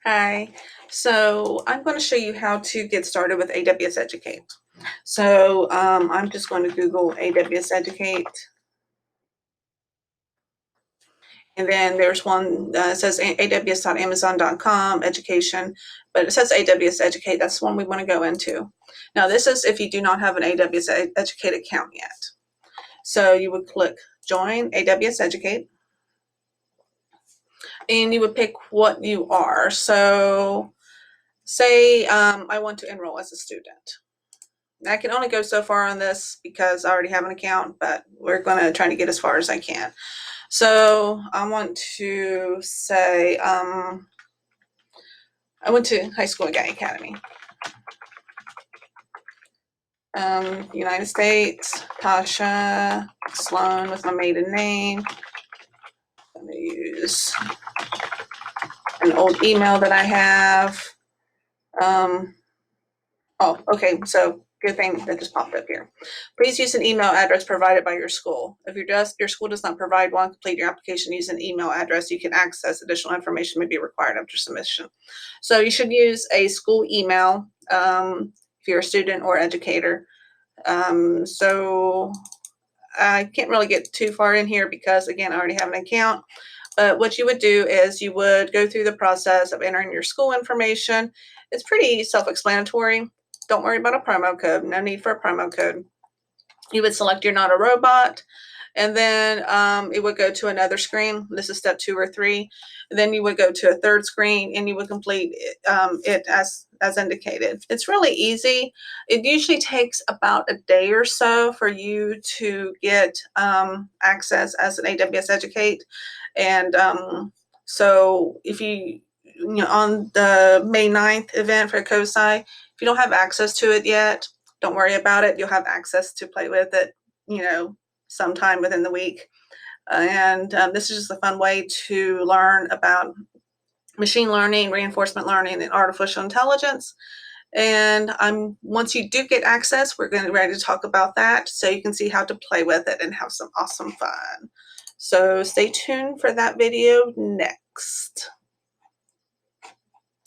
Hi, so I'm going to show you how to get started with AWS Educate. So I'm just going to Google AWS Educate, and then there's one that says aws.amazon.com education, but it says AWS Educate. That's the one we want to go into. Now this is if you do not have an AWS Educate account yet. So you would click Join AWS Educate, and you would pick what you are. So say I want to enroll as a student. I can only go so far on this because I already have an account, but we're going to try to get as far as I can. So I want to say I went to high school at Guy Academy. United States, Tasha Sloan with my maiden name. I'm going to use an old email that I have. Okay, so good thing that just popped up here. Please use an email address provided by your school. If your school does not provide one, complete your application using an email address. You can access additional information may be required after submission. So you should use a school email if you're a student or educator. So I can't really get too far in here because, again, I already have an account. But what you would do is you would go through the process of entering your school information. It's pretty self-explanatory. Don't worry about a promo code. No need for a promo code. You would select You're Not a Robot, and then it would go to another screen. This is step 2 or 3. And then you would go to a third screen, and you would complete it as indicated. It's really easy. It usually takes about a day or so for you to get access as an AWS Educate. And so if you on the May 9th event for COSI, if you don't have access to it yet, don't worry about it. You'll have access to play with it, sometime within the week. And this is just a fun way to learn about machine learning, reinforcement learning, and artificial intelligence. And once you do get access, we're going to be ready to talk about that so you can see how to play with it and have some awesome fun. So stay tuned for that video next.